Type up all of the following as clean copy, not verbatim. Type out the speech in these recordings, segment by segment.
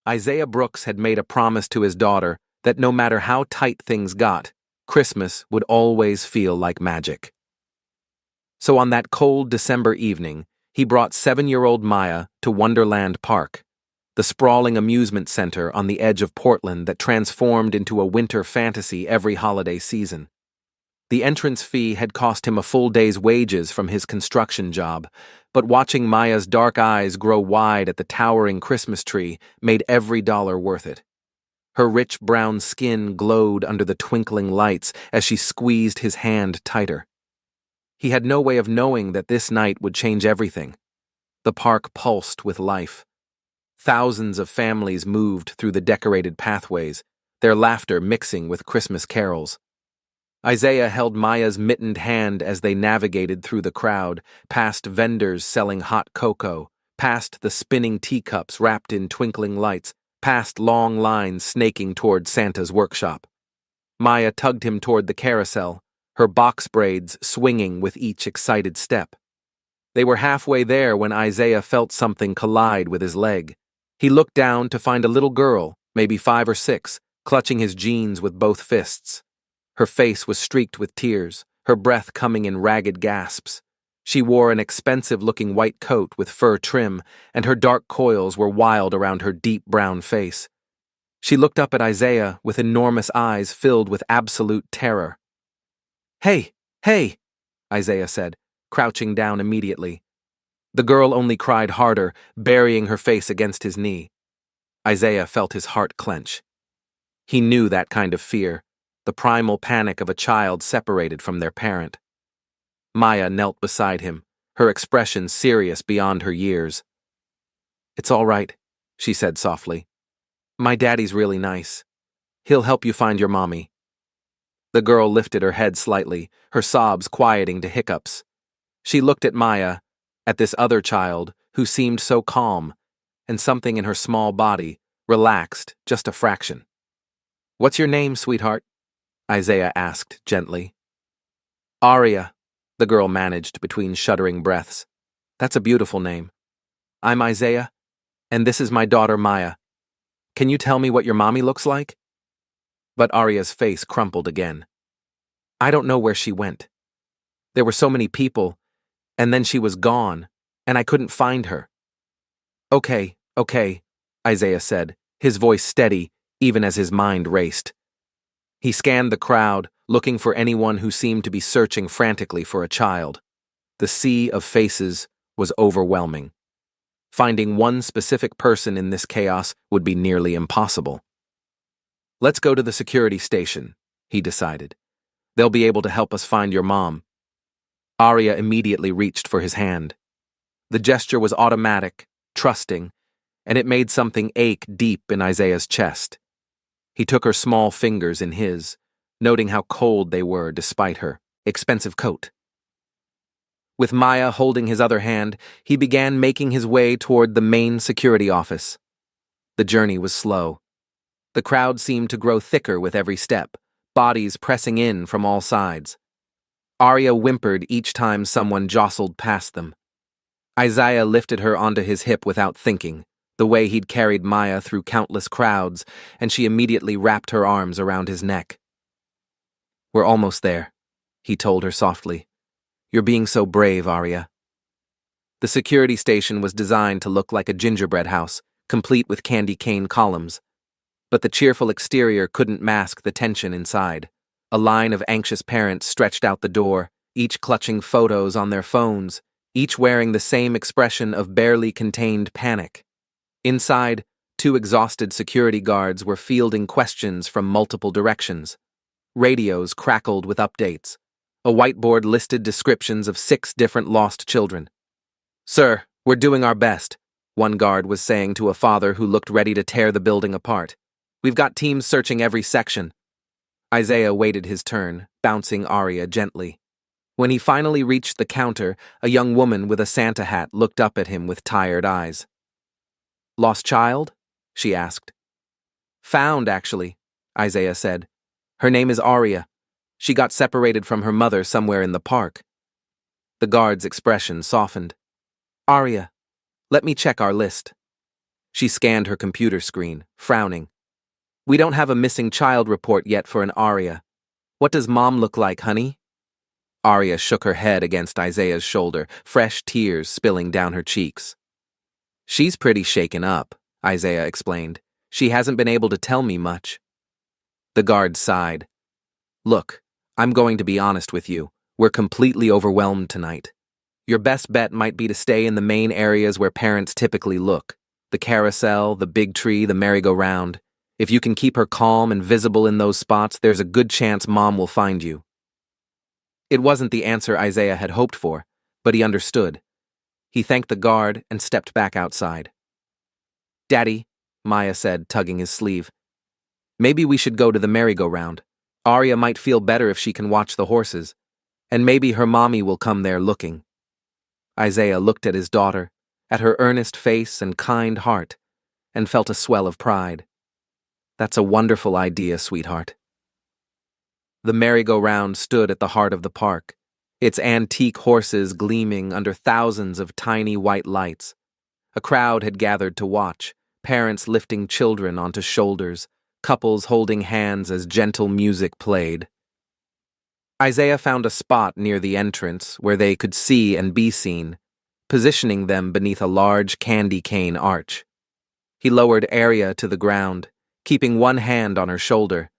Isaiah Brooks had made a promise to his daughter that no matter how tight things got, Christmas would always feel like magic. So on that cold December evening, he brought 7-year-old Maya to Wonderland Park, the sprawling amusement center on the edge of Portland that transformed into a winter fantasy every holiday season. The entrance fee had cost him a full day's wages from his construction job, but watching Maya's dark eyes grow wide at the towering Christmas tree made every dollar worth it. Her rich brown skin glowed under the twinkling lights as she squeezed his hand tighter. He had no way of knowing that this night would change everything. The park pulsed with life. Thousands of families moved through the decorated pathways, their laughter mixing with Christmas carols. Isaiah held Maya's mittened hand as they navigated through the crowd, past vendors selling hot cocoa, past the spinning teacups wrapped in twinkling lights, past long lines snaking toward Santa's workshop. Maya tugged him toward the carousel, her box braids swinging with each excited step. They were halfway there when Isaiah felt something collide with his leg. He looked down to find a little girl, maybe 5 or 6, clutching his jeans with both fists. Her face was streaked with tears, her breath coming in ragged gasps. She wore an expensive-looking white coat with fur trim, and her dark coils were wild around her deep brown face. She looked up at Isaiah with enormous eyes filled with absolute terror. "Hey, hey," Isaiah said, crouching down immediately. The girl only cried harder, burying her face against his knee. Isaiah felt his heart clench. He knew that kind of fear, the primal panic of a child separated from their parent. Maya knelt beside him, her expression serious beyond her years. "It's all right," she said softly. "My daddy's really nice. He'll help you find your mommy." The girl lifted her head slightly, her sobs quieting to hiccups. She looked at Maya, at this other child who seemed so calm, and something in her small body relaxed just a fraction. "What's your name, sweetheart?" Isaiah asked gently. "Aria," the girl managed between shuddering breaths. "That's a beautiful name. I'm Isaiah, and this is my daughter Maya. Can you tell me what your mommy looks like?" But Aria's face crumpled again. "I don't know where she went. There were so many people, and then she was gone, and I couldn't find her." Okay, Isaiah said, his voice steady even as his mind raced. He scanned the crowd, looking for anyone who seemed to be searching frantically for a child. The sea of faces was overwhelming. Finding one specific person in this chaos would be nearly impossible. "Let's go to the security station," he decided. "They'll be able to help us find your mom." Aria immediately reached for his hand. The gesture was automatic, trusting, and it made something ache deep in Isaiah's chest. He took her small fingers in his, noting how cold they were despite her expensive coat. With Maya holding his other hand, he began making his way toward the main security office. The journey was slow. The crowd seemed to grow thicker with every step, bodies pressing in from all sides. Aria whimpered each time someone jostled past them. Isaiah lifted her onto his hip without thinking, the way he'd carried Maya through countless crowds, and she immediately wrapped her arms around his neck. "We're almost there," he told her softly. "You're being so brave, Aria." The security station was designed to look like a gingerbread house, complete with candy cane columns. But the cheerful exterior couldn't mask the tension inside. A line of anxious parents stretched out the door, each clutching photos on their phones, each wearing the same expression of barely contained panic. Inside, 2 exhausted security guards were fielding questions from multiple directions. Radios crackled with updates. A whiteboard listed descriptions of 6 different lost children. "Sir, we're doing our best," one guard was saying to a father who looked ready to tear the building apart. "We've got teams searching every section." Isaiah waited his turn, bouncing Aria gently. When he finally reached the counter, a young woman with a Santa hat looked up at him with tired eyes. "Lost child?" she asked. "Found, actually," Isaiah said. "Her name is Aria. She got separated from her mother somewhere in the park." The guard's expression softened. "Aria, let me check our list." She scanned her computer screen, frowning. We don't have a missing child report yet for an Aria. What does Mom look like, honey? Aria shook her head against Isaiah's shoulder, fresh tears spilling down her cheeks. She's pretty shaken up, Isaiah explained. She hasn't been able to tell me much. The guard sighed. Look, I'm going to be honest with you. We're completely overwhelmed tonight. Your best bet might be to stay in the main areas where parents typically look. The carousel, the big tree, the merry-go-round. If you can keep her calm and visible in those spots, there's a good chance Mom will find you. It wasn't the answer Isaiah had hoped for, but he understood. He thanked the guard and stepped back outside. Daddy, Maya said, tugging his sleeve. Maybe we should go to the merry-go-round. Aria might feel better if she can watch the horses, and maybe her mommy will come there looking. Isaiah looked at his daughter, at her earnest face and kind heart, and felt a swell of pride. That's a wonderful idea, sweetheart. The merry-go-round stood at the heart of the park, its antique horses gleaming under thousands of tiny white lights. A crowd had gathered to watch, parents lifting children onto shoulders, couples holding hands as gentle music played. Isaiah found a spot near the entrance where they could see and be seen, positioning them beneath a large candy cane arch. He lowered Aria to the ground, keeping one hand on her shoulder.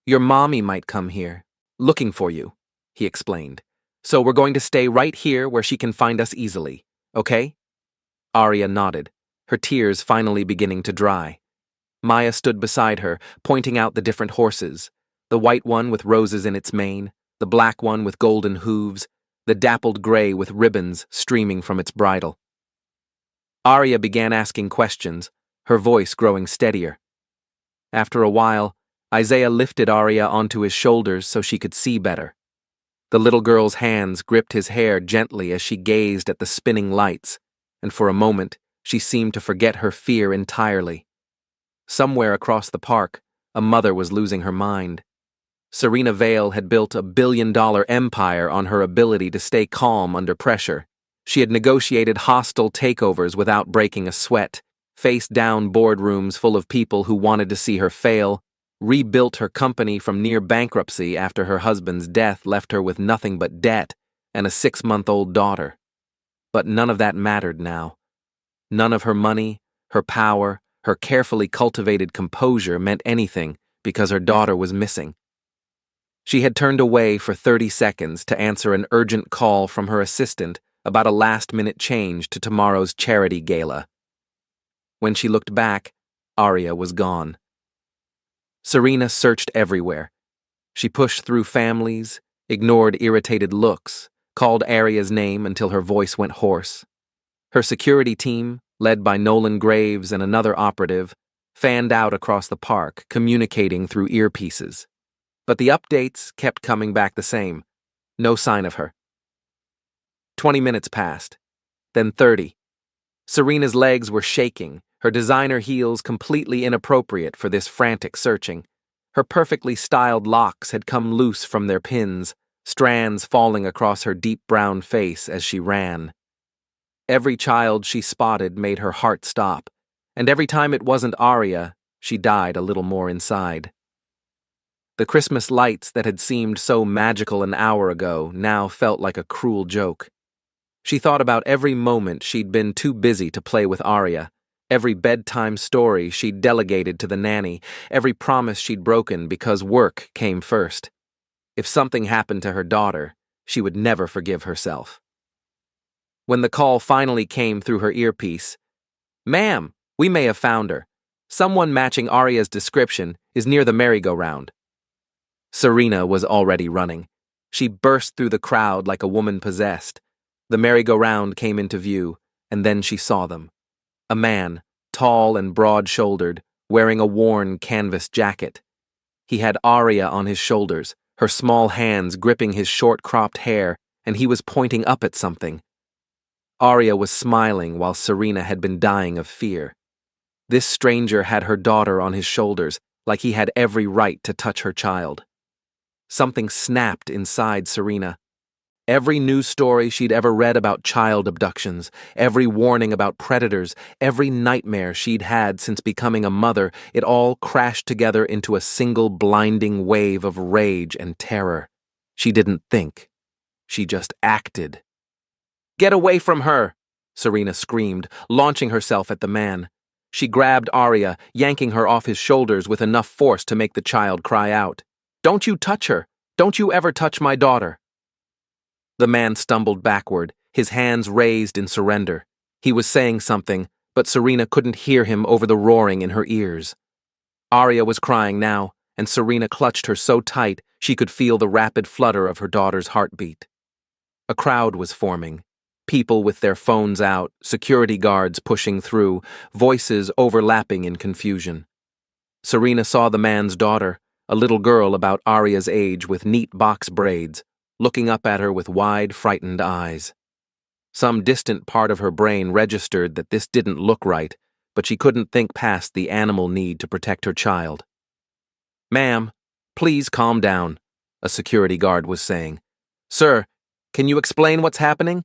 Your mommy might come here, looking for you, he explained. So we're going to stay right here where she can find us easily, okay? Aria nodded, her tears finally beginning to dry. Maya stood beside her, pointing out the different horses, the white one with roses in its mane, the black one with golden hooves, the dappled gray with ribbons streaming from its bridle. Aria began asking questions, her voice growing steadier. After a while, Isaiah lifted Aria onto his shoulders so she could see better. The little girl's hands gripped his hair gently as she gazed at the spinning lights, and for a moment, she seemed to forget her fear entirely. Somewhere across the park, a mother was losing her mind. Serena Vale had built a billion-dollar empire on her ability to stay calm under pressure. She had negotiated hostile takeovers without breaking a sweat, faced down boardrooms full of people who wanted to see her fail, rebuilt her company from near bankruptcy after her husband's death left her with nothing but debt and a 6-month-old daughter. But none of that mattered now. None of her money, her power, her carefully cultivated composure meant anything because her daughter was missing. She had turned away for 30 seconds to answer an urgent call from her assistant about a last-minute change to tomorrow's charity gala. When she looked back, Aria was gone. Serena searched everywhere. She pushed through families, ignored irritated looks, called Aria's name until her voice went hoarse. Her security team, led by Nolan Graves and another operative, fanned out across the park, communicating through earpieces. But the updates kept coming back the same. No sign of her. 20 minutes passed, then 30. Serena's legs were shaking, her designer heels completely inappropriate for this frantic searching. Her perfectly styled locks had come loose from their pins, strands falling across her deep brown face as she ran. Every child she spotted made her heart stop, and every time it wasn't Aria, she died a little more inside. The Christmas lights that had seemed so magical an hour ago now felt like a cruel joke. She thought about every moment she'd been too busy to play with Aria, every bedtime story she'd delegated to the nanny, every promise she'd broken because work came first. If something happened to her daughter, she would never forgive herself. When the call finally came through her earpiece, "Ma'am, we may have found her. Someone matching Aria's description is near the merry-go-round." Serena was already running. She burst through the crowd like a woman possessed. The merry-go-round came into view, and then she saw them. A man, tall and broad-shouldered, wearing a worn canvas jacket. He had Aria on his shoulders, her small hands gripping his short-cropped hair, and he was pointing up at something. Aria was smiling while Serena had been dying of fear. This stranger had her daughter on his shoulders, like he had every right to touch her child. Something snapped inside Serena. Every news story she'd ever read about child abductions, every warning about predators, every nightmare she'd had since becoming a mother, it all crashed together into a single blinding wave of rage and terror. She didn't think. She just acted. "Get away from her!" Serena screamed, launching herself at the man. She grabbed Arya, yanking her off his shoulders with enough force to make the child cry out. "Don't you touch her! Don't you ever touch my daughter!" The man stumbled backward, his hands raised in surrender. He was saying something, but Serena couldn't hear him over the roaring in her ears. Arya was crying now, and Serena clutched her so tight she could feel the rapid flutter of her daughter's heartbeat. A crowd was forming. People with their phones out, security guards pushing through, voices overlapping in confusion. Serena saw the man's daughter, a little girl about Arya's age with neat box braids, looking up at her with wide, frightened eyes. Some distant part of her brain registered that this didn't look right, but she couldn't think past the animal need to protect her child. "Ma'am, please calm down," a security guard was saying. "Sir, can you explain what's happening?"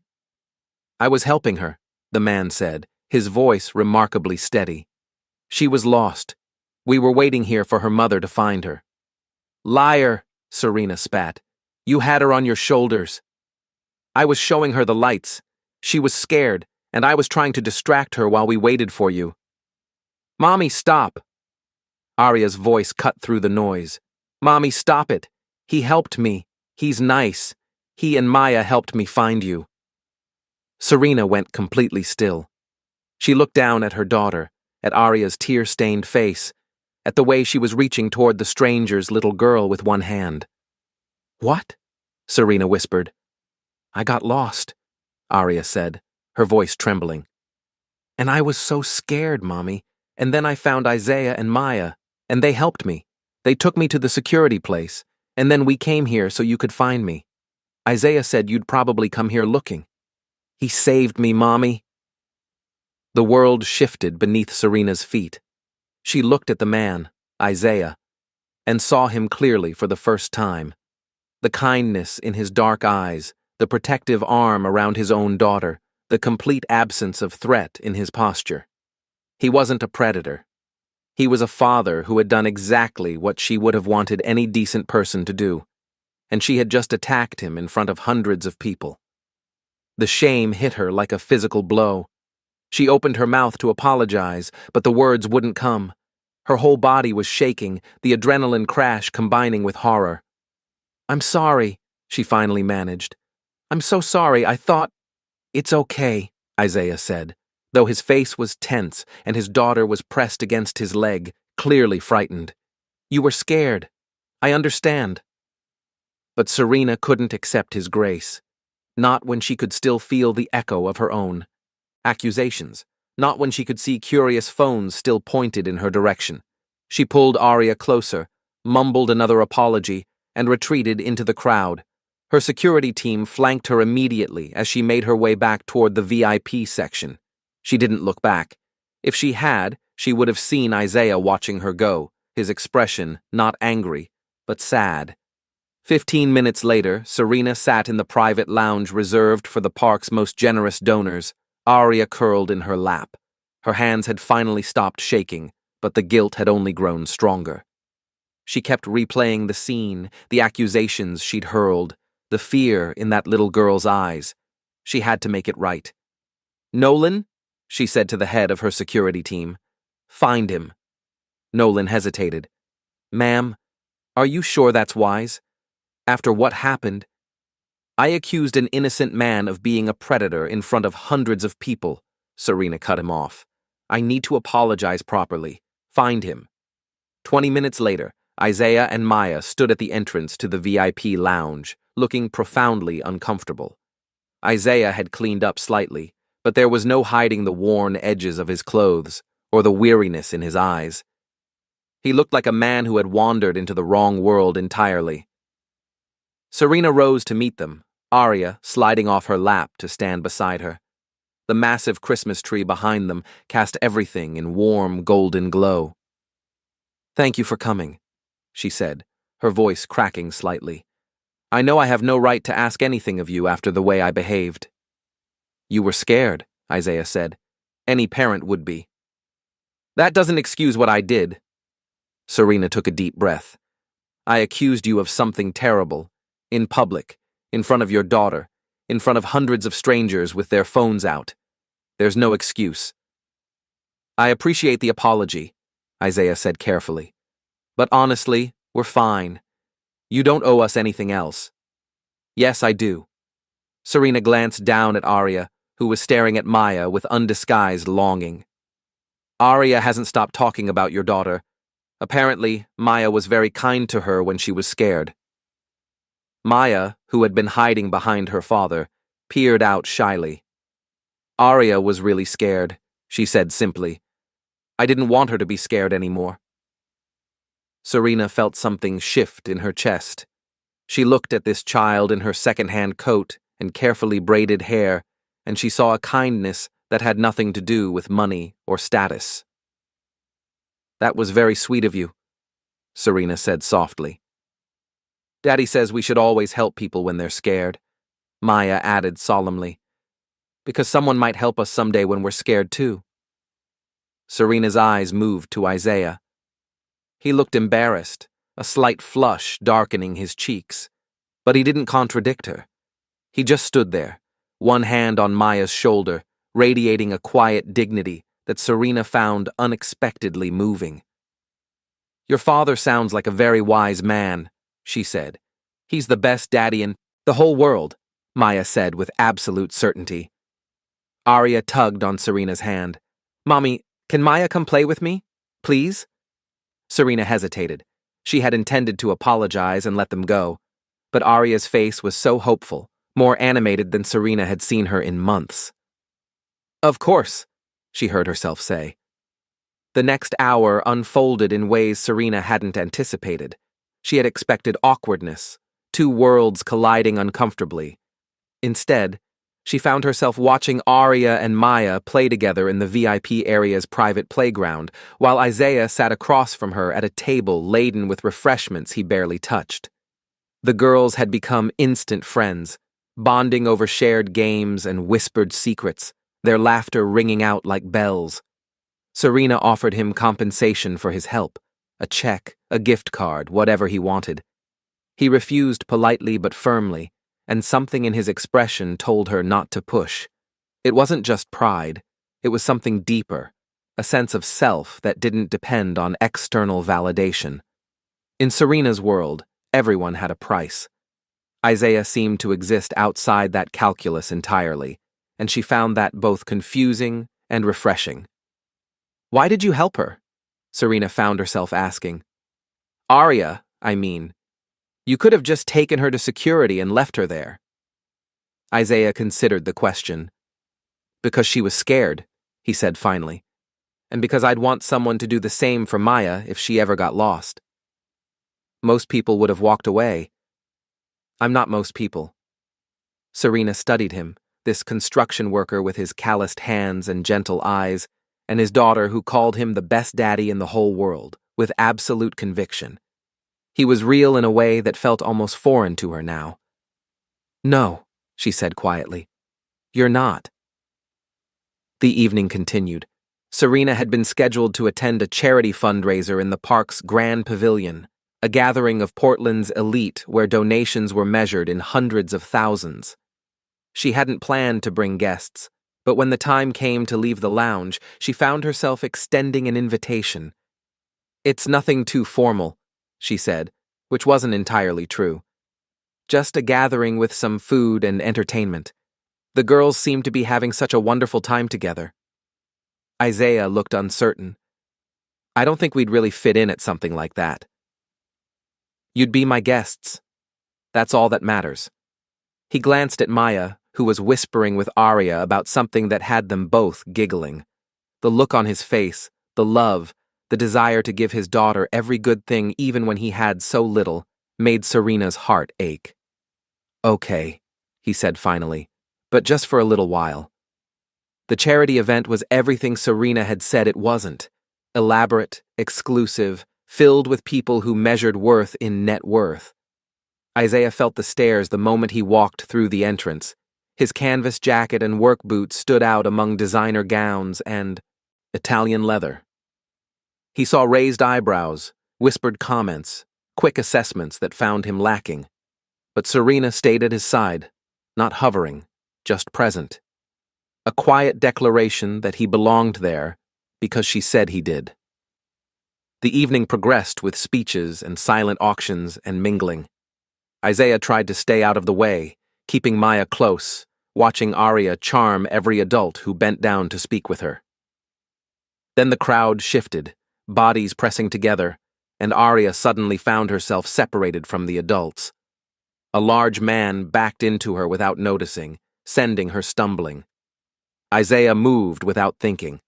"I was helping her," the man said, his voice remarkably steady. "She was lost. We were waiting here for her mother to find her." "Liar," Serena spat. "You had her on your shoulders." "I was showing her the lights. She was scared, and I was trying to distract her while we waited for you." "Mommy, stop!" Arya's voice cut through the noise. "Mommy, stop it. He helped me. He's nice. He and Maya helped me find you." Serena went completely still. She looked down at her daughter, at Arya's tear-stained face, at the way she was reaching toward the stranger's little girl with one hand. "What?" Serena whispered. "I got lost," Arya said, her voice trembling. "And I was so scared, Mommy, and then I found Isaiah and Maya, and they helped me. They took me to the security place, and then we came here so you could find me. Isaiah said you'd probably come here looking. He saved me, Mommy." The world shifted beneath Serena's feet. She looked at the man, Isaiah, and saw him clearly for the first time. The kindness in his dark eyes, the protective arm around his own daughter, the complete absence of threat in his posture. He wasn't a predator. He was a father who had done exactly what she would have wanted any decent person to do, and she had just attacked him in front of hundreds of people. The shame hit her like a physical blow. She opened her mouth to apologize, but the words wouldn't come. Her whole body was shaking, the adrenaline crash combining with horror. "I'm sorry," she finally managed. "I'm so sorry, I thought—" "It's okay," Isaiah said, though his face was tense and his daughter was pressed against his leg, clearly frightened. "You were scared. I understand." But Serena couldn't accept his grace. Not when she could still feel the echo of her own. Accusations. Not when she could see curious phones still pointed in her direction. She pulled Arya closer, mumbled another apology, and retreated into the crowd. Her security team flanked her immediately as she made her way back toward the VIP section. She didn't look back. If she had, she would have seen Isaiah watching her go, his expression not angry, but sad. 15 minutes later, Serena sat in the private lounge reserved for the park's most generous donors, Arya curled in her lap. Her hands had finally stopped shaking, but the guilt had only grown stronger. She kept replaying the scene, the accusations she'd hurled, the fear in that little girl's eyes. She had to make it right. "Nolan," she said to the head of her security team, "find him." Nolan hesitated. "Ma'am, are you sure that's wise? After what happened?" "I accused an innocent man of being a predator in front of hundreds of people," Serena cut him off. "I need to apologize properly. Find him." 20 minutes later, Isaiah and Maya stood at the entrance to the VIP lounge, looking profoundly uncomfortable. Isaiah had cleaned up slightly, but there was no hiding the worn edges of his clothes or the weariness in his eyes. He looked like a man who had wandered into the wrong world entirely. Serena rose to meet them, Arya sliding off her lap to stand beside her. The massive Christmas tree behind them cast everything in warm, golden glow. "Thank you for coming," she said, her voice cracking slightly. I know I have no right to ask anything of you after the way I behaved." "You were scared," Isaiah said. "Any parent would be." "That doesn't excuse what I did." Serena took a deep breath. "I accused you of something terrible. In public, in front of your daughter, in front of hundreds of strangers with their phones out. There's no excuse." "I appreciate the apology," Isaiah said carefully. "But honestly, we're fine. You don't owe us anything else." "Yes, I do." Serena glanced down at Arya, who was staring at Maya with undisguised longing. "Arya hasn't stopped talking about your daughter. Apparently, Maya was very kind to her when she was scared." Maya, who had been hiding behind her father, peered out shyly. "Arya was really scared," she said simply. "I didn't want her to be scared anymore." Serena felt something shift in her chest. She looked at this child in her second-hand coat and carefully braided hair, and she saw a kindness that had nothing to do with money or status. "That was very sweet of you," Serena said softly. "Daddy says we should always help people when they're scared," Maya added solemnly. "Because someone might help us someday when we're scared too." Serena's eyes moved to Isaiah. He looked embarrassed, a slight flush darkening his cheeks. But he didn't contradict her. He just stood there, one hand on Maya's shoulder, radiating a quiet dignity that Serena found unexpectedly moving. "Your father sounds like a very wise man," she said. "He's the best daddy in the whole world," Maya said with absolute certainty. Arya tugged on Serena's hand. "Mommy, can Maya come play with me? Please?" Serena hesitated. She had intended to apologize and let them go. But Arya's face was so hopeful, more animated than Serena had seen her in months. "Of course," she heard herself say. The next hour unfolded in ways Serena hadn't anticipated. She had expected awkwardness, two worlds colliding uncomfortably. Instead, she found herself watching Arya and Maya play together in the VIP area's private playground, while Isaiah sat across from her at a table laden with refreshments he barely touched. The girls had become instant friends, bonding over shared games and whispered secrets, their laughter ringing out like bells. Serena offered him compensation for his help, a check, a gift card, whatever he wanted. He refused politely but firmly, and something in his expression told her not to push. It wasn't just pride, it was something deeper, a sense of self that didn't depend on external validation. In Serena's world, everyone had a price. Isaiah seemed to exist outside that calculus entirely, and she found that both confusing and refreshing. "Why did you help her?" Serena found herself asking. "Arya, I mean. You could have just taken her to security and left her there." Isaiah considered the question. "Because she was scared," he said finally, "and because I'd want someone to do the same for Maya if she ever got lost." "Most people would have walked away." "I'm not most people." Serena studied him, this construction worker with his calloused hands and gentle eyes, and his daughter who called him the best daddy in the whole world, with absolute conviction. He was real in a way that felt almost foreign to her now. "No," she said quietly. "You're not." The evening continued. Serena had been scheduled to attend a charity fundraiser in the park's Grand Pavilion, a gathering of Portland's elite where donations were measured in hundreds of thousands. She hadn't planned to bring guests, but when the time came to leave the lounge, she found herself extending an invitation. "It's nothing too formal," she said, which wasn't entirely true. "Just a gathering with some food and entertainment. The girls seemed to be having such a wonderful time together." Isaiah looked uncertain. "I don't think we'd really fit in at something like that." "You'd be my guests. That's all that matters." He glanced at Maya, who was whispering with Arya about something that had them both giggling. The look on his face, the love, the desire to give his daughter every good thing even when he had so little, made Serena's heart ache. "Okay," he said finally, "but just for a little while." The charity event was everything Serena had said it wasn't. Elaborate, exclusive, filled with people who measured worth in net worth. Isaiah felt the stares the moment he walked through the entrance. His canvas jacket and work boots stood out among designer gowns and Italian leather. He saw raised eyebrows, whispered comments, quick assessments that found him lacking. But Serena stayed at his side, not hovering, just present. A quiet declaration that he belonged there because she said he did. The evening progressed with speeches and silent auctions and mingling. Isaiah tried to stay out of the way, keeping Maya close, watching Arya charm every adult who bent down to speak with her. Then the crowd shifted, bodies pressing together, and Arya suddenly found herself separated from the adults. A large man backed into her without noticing, sending her stumbling. Isaiah moved without thinking.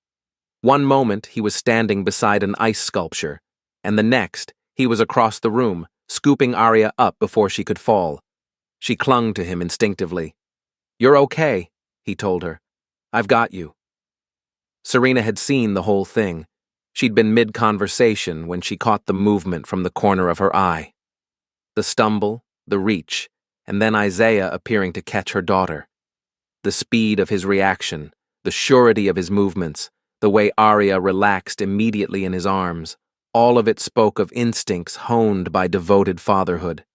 One moment he was standing beside an ice sculpture, and the next he was across the room, scooping Arya up before she could fall. She clung to him instinctively. "You're okay," he told her. "I've got you." Serena had seen the whole thing. She'd been mid-conversation when she caught the movement from the corner of her eye. The stumble, the reach, and then Isaiah appearing to catch her daughter. The speed of his reaction, the surety of his movements, the way Arya relaxed immediately in his arms, all of it spoke of instincts honed by devoted fatherhood.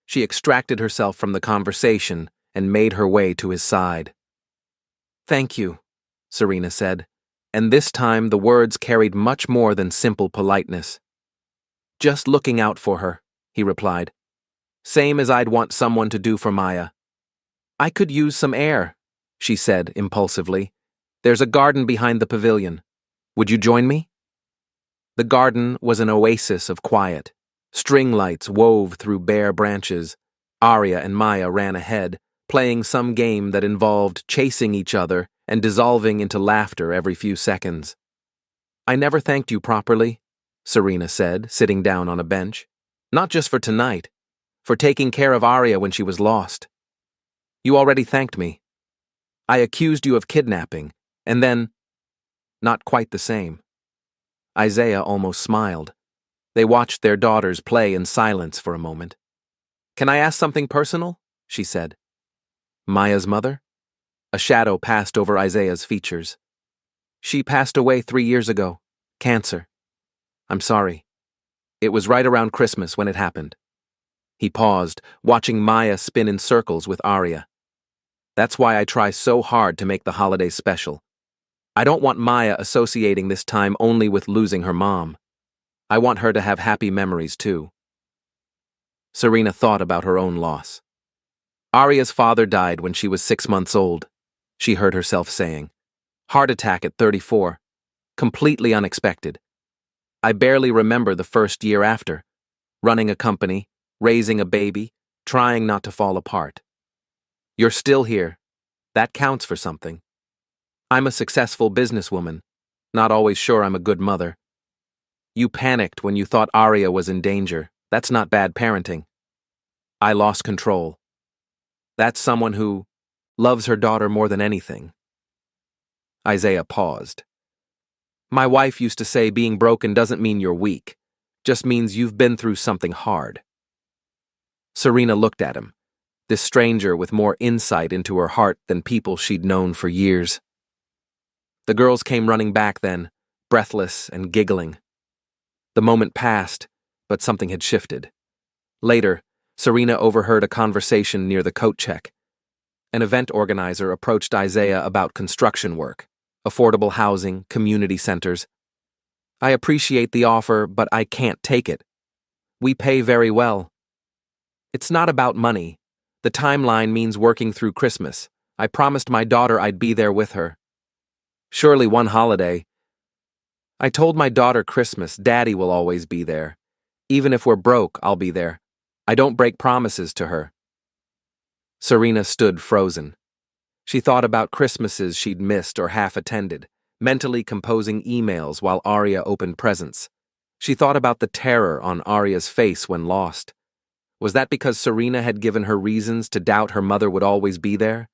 She extracted herself from the conversation and made her way to his side. "Thank you," Serena said, and this time the words carried much more than simple politeness. "Just looking out for her," he replied. "Same as I'd want someone to do for Maya." "I could use some air," she said impulsively. "There's a garden behind the pavilion. Would you join me?" The garden was an oasis of quiet. String lights wove through bare branches. Arya and Maya ran ahead, playing some game that involved chasing each other and dissolving into laughter every few seconds. "I never thanked you properly," Serena said, sitting down on a bench. "Not just for tonight, for taking care of Arya when she was lost. You already thanked me. I accused you of kidnapping, and then—" Not quite the same. Isaiah almost smiled. They watched their daughters play in silence for a moment. "Can I ask something personal?" she said. "Maya's mother?" A shadow passed over Isaiah's features. "She passed away 3 years ago. Cancer. I'm sorry. It was right around Christmas when it happened." He paused, watching Maya spin in circles with Arya. "That's why I try so hard to make the holidays special. I don't want Maya associating this time only with losing her mom. I want her to have happy memories too." Serena thought about her own loss. Arya's father died when she was 6 months old, she heard herself saying. Heart attack at 34. Completely unexpected. "I barely remember the first year after. Running a company, raising a baby, trying not to fall apart. You're still here. That counts for something. I'm a successful businesswoman, not always sure I'm a good mother. You panicked when you thought Arya was in danger. That's not bad parenting. I lost control. That's someone who loves her daughter more than anything." Isaiah paused. "My wife used to say being broken doesn't mean you're weak, just means you've been through something hard." Serena looked at him, this stranger with more insight into her heart than people she'd known for years. The girls came running back then, breathless and giggling. The moment passed, but something had shifted. Later, Serena overheard a conversation near the coat check. An event organizer approached Isaiah about construction work, affordable housing, community centers. "I appreciate the offer, but I can't take it. We pay very well." "It's not about money. The timeline means working through Christmas. I promised my daughter I'd be there with her. Surely one holiday. I told my daughter Christmas, Daddy will always be there. Even if we're broke, I'll be there. I don't break promises to her." Serena stood frozen. She thought about Christmases she'd missed or half attended, mentally composing emails while Arya opened presents. She thought about the terror on Arya's face when lost. Was that because Serena had given her reasons to doubt her mother would always be there?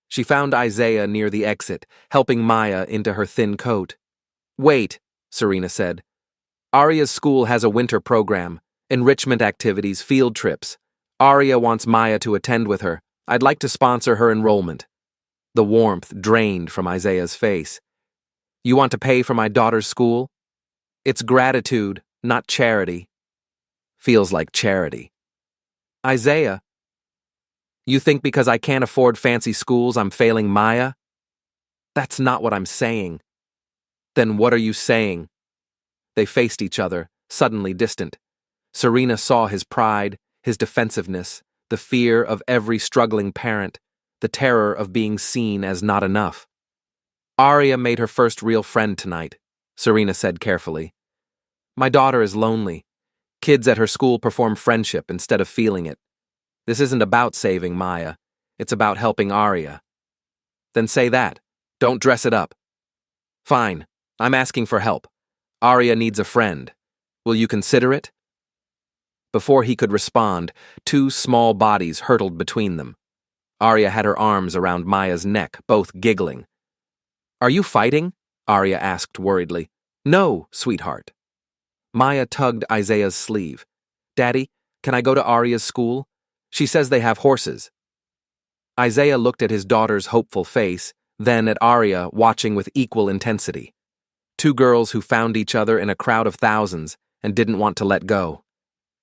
She found Isaiah near the exit, helping Maya into her thin coat. "Wait," Serena said. "Arya's school has a winter program, enrichment activities, field trips. Arya wants Maya to attend with her. I'd like to sponsor her enrollment. The warmth drained from Isaiah's face. You want to pay for my daughter's school? It's gratitude, not charity. Feels like charity. Isaiah, you think because I can't afford fancy schools I'm failing Maya? That's not what I'm saying. Then what are you saying? They faced each other, suddenly distant. Serena saw his pride, his defensiveness, the fear of every struggling parent, the terror of being seen as not enough. Arya made her first real friend tonight, Serena said carefully. My daughter is lonely. Kids at her school perform friendship instead of feeling it. This isn't about saving Maya. It's about helping Arya. Then say that. Don't dress it up. Fine. I'm asking for help. Arya needs a friend. Will you consider it? Before he could respond, two small bodies hurtled between them. Arya had her arms around Maya's neck, both giggling. Are you fighting? Arya asked worriedly. No, sweetheart. Maya tugged Isaiah's sleeve. Daddy, can I go to Arya's school? She says they have horses. Isaiah looked at his daughter's hopeful face, then at Arya, watching with equal intensity. Two girls who found each other in a crowd of thousands and didn't want to let go.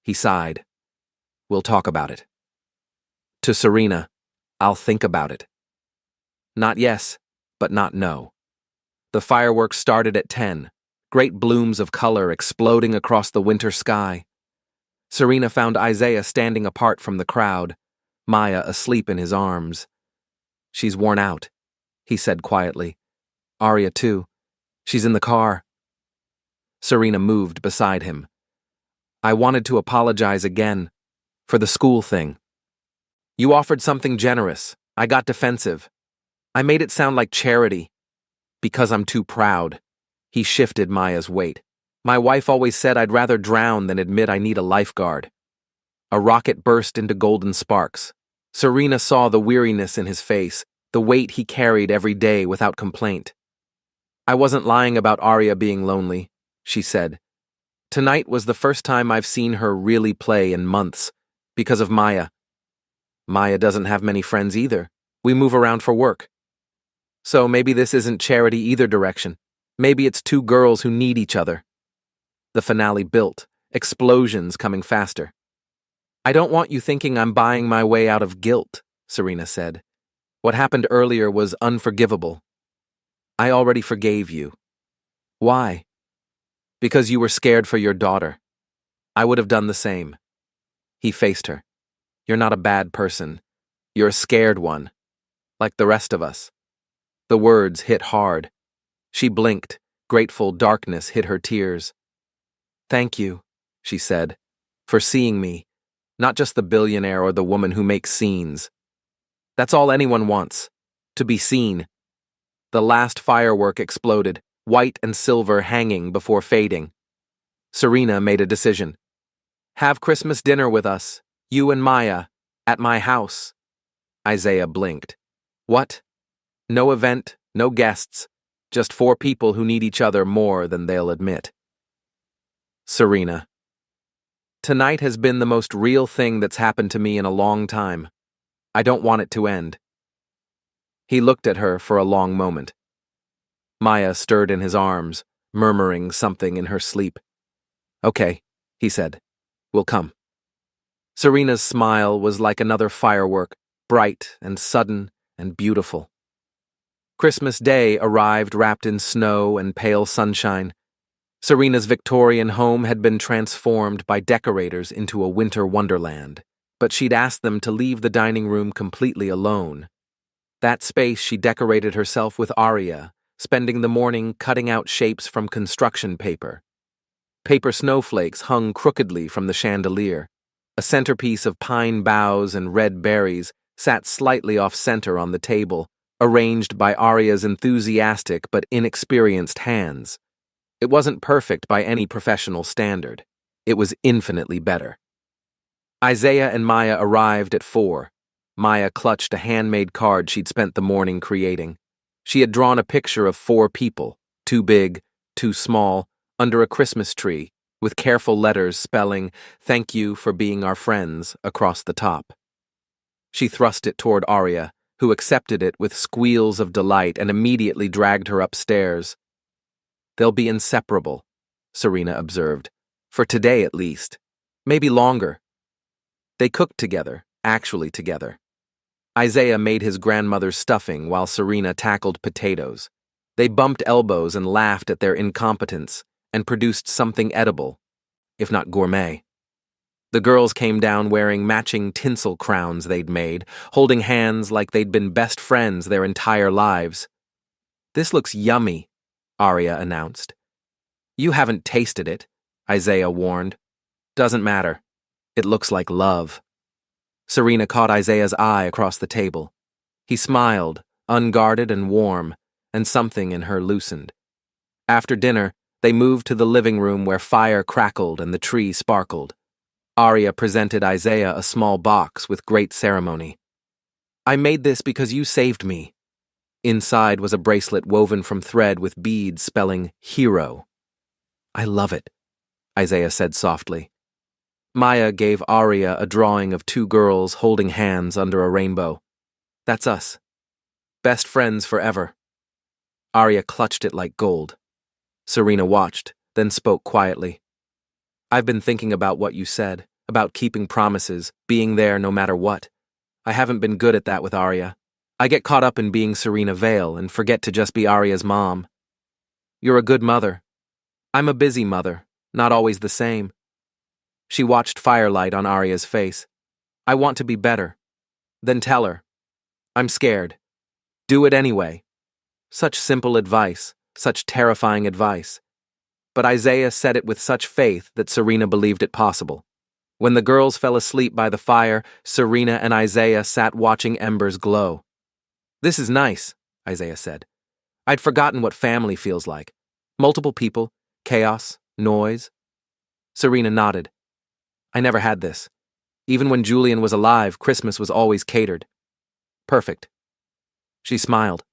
He sighed. We'll talk about it. To Serena, I'll think about it. Not yes, but not no. The fireworks started at 10, great blooms of color exploding across the winter sky. Serena found Isaiah standing apart from the crowd, Maya asleep in his arms. She's worn out, he said quietly. Arya too. She's in the car. Serena moved beside him. I wanted to apologize again, for the school thing. You offered something generous. I got defensive. I made it sound like charity. Because I'm too proud. He shifted Maya's weight. My wife always said I'd rather drown than admit I need a lifeguard. A rocket burst into golden sparks. Serena saw the weariness in his face, the weight he carried every day without complaint. I wasn't lying about Arya being lonely, she said. Tonight was the first time I've seen her really play in months, because of Maya. Maya doesn't have many friends either. We move around for work. So maybe this isn't charity either direction. Maybe it's two girls who need each other. The finale built, explosions coming faster. I don't want you thinking I'm buying my way out of guilt, Serena said. What happened earlier was unforgivable. I already forgave you. Why? Because you were scared for your daughter. I would have done the same. He faced her. You're not a bad person. You're a scared one. Like the rest of us. The words hit hard. She blinked. Grateful darkness hid her tears. Thank you, she said, for seeing me, not just the billionaire or the woman who makes scenes. That's all anyone wants, to be seen. The last firework exploded, white and silver hanging before fading. Serena made a decision. Have Christmas dinner with us, you and Maya, at my house. Isaiah blinked. What? No event, no guests, just 4 people who need each other more than they'll admit. Serena. Tonight has been the most real thing that's happened to me in a long time. I don't want it to end. He looked at her for a long moment. Maya stirred in his arms, murmuring something in her sleep. Okay, he said. We'll come. Serena's smile was like another firework, bright and sudden and beautiful. Christmas Day arrived wrapped in snow and pale sunshine. Serena's Victorian home had been transformed by decorators into a winter wonderland, but she'd asked them to leave the dining room completely alone. That space she decorated herself with Arya, spending the morning cutting out shapes from construction paper. Paper snowflakes hung crookedly from the chandelier. A centerpiece of pine boughs and red berries sat slightly off-center on the table, arranged by Arya's enthusiastic but inexperienced hands. It wasn't perfect by any professional standard. It was infinitely better. Isaiah and Maya arrived at 4. Maya clutched a handmade card she'd spent the morning creating. She had drawn a picture of 4 people, 2 big, 2 small, under a Christmas tree, with careful letters spelling, "Thank you for being our friends," across the top. She thrust it toward Arya, who accepted it with squeals of delight and immediately dragged her upstairs. "They'll be inseparable," Serena observed. "For today, at least. Maybe longer." They cooked together, actually together. Isaiah made his grandmother's stuffing while Serena tackled potatoes. They bumped elbows and laughed at their incompetence and produced something edible, if not gourmet. The girls came down wearing matching tinsel crowns they'd made, holding hands like they'd been best friends their entire lives. "This looks yummy," Arya announced. "You haven't tasted it," Isaiah warned. "Doesn't matter. It looks like love." Serena caught Isaiah's eye across the table. He smiled, unguarded and warm, and something in her loosened. After dinner, they moved to the living room where fire crackled and the tree sparkled. Arya presented Isaiah a small box with great ceremony. "I made this because you saved me." Inside was a bracelet woven from thread with beads spelling hero. "I love it," Isaiah said softly. Maya gave Arya a drawing of two girls holding hands under a rainbow. "That's us. Best friends forever." Arya clutched it like gold. Serena watched, then spoke quietly. "I've been thinking about what you said, about keeping promises, being there no matter what. I haven't been good at that with Arya. I get caught up in being Serena Vale and forget to just be Arya's mom. You're a good mother. I'm a busy mother, not always the same." She watched firelight on Arya's face. "I want to be better." "Then tell her. I'm scared. Do it anyway." Such simple advice, such terrifying advice. But Isaiah said it with such faith that Serena believed it possible. When the girls fell asleep by the fire, Serena and Isaiah sat watching embers glow. "This is nice," Isaiah said. "I'd forgotten what family feels like. Multiple people, chaos, noise." Serena nodded. "I never had this. Even when Julian was alive, Christmas was always catered. Perfect." She smiled.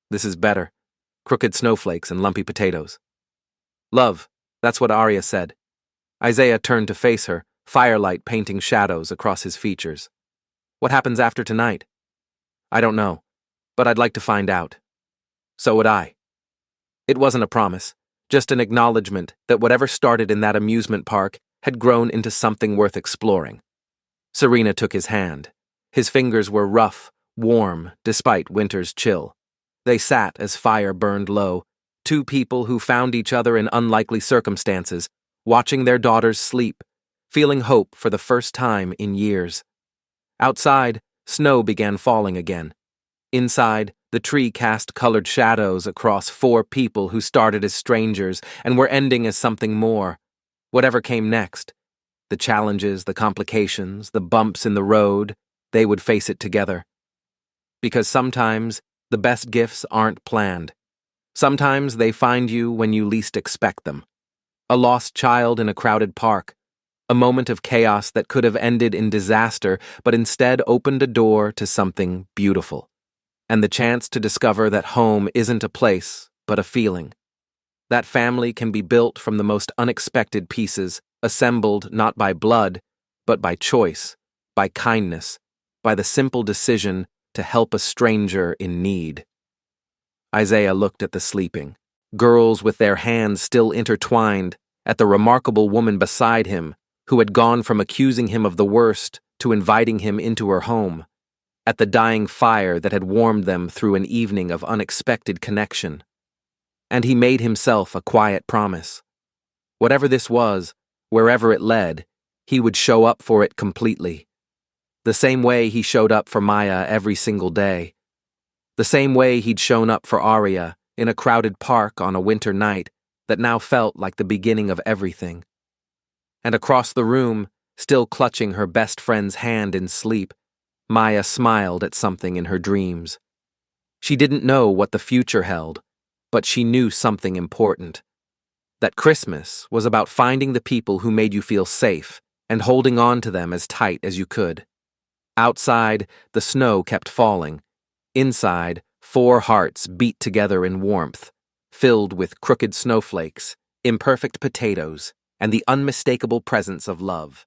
"This is better. Crooked snowflakes and lumpy potatoes." "Love," that's what Arya said. Isaiah turned to face her, firelight painting shadows across his features. "What happens after tonight?" "I don't know, but I'd like to find out." "So would I." It wasn't a promise, just an acknowledgement that whatever started in that amusement park had grown into something worth exploring. Serena took his hand. His fingers were rough, warm, despite winter's chill. They sat as fire burned low, two people who found each other in unlikely circumstances, watching their daughters sleep, feeling hope for the first time in years. Outside, snow began falling again. Inside, the tree cast colored shadows across four people who started as strangers and were ending as something more. Whatever came next, the challenges, the complications, the bumps in the road, they would face it together. Because sometimes the best gifts aren't planned. Sometimes they find you when you least expect them. A lost child in a crowded park, a moment of chaos that could have ended in disaster but instead opened a door to something beautiful. And the chance to discover that home isn't a place, but a feeling. That family can be built from the most unexpected pieces, assembled not by blood, but by choice, by kindness, by the simple decision to help a stranger in need. Isaiah looked at the sleeping, girls with their hands still intertwined, at the remarkable woman beside him, who had gone from accusing him of the worst to inviting him into her home, at the dying fire that had warmed them through an evening of unexpected connection. And he made himself a quiet promise. Whatever this was, wherever it led, he would show up for it completely. The same way he showed up for Maya every single day. The same way he'd shown up for Arya in a crowded park on a winter night that now felt like the beginning of everything. And across the room, still clutching her best friend's hand in sleep, Maya smiled at something in her dreams. She didn't know what the future held, but she knew something important. That Christmas was about finding the people who made you feel safe and holding on to them as tight as you could. Outside, the snow kept falling. Inside, four hearts beat together in warmth, filled with crooked snowflakes, imperfect potatoes, and the unmistakable presence of love.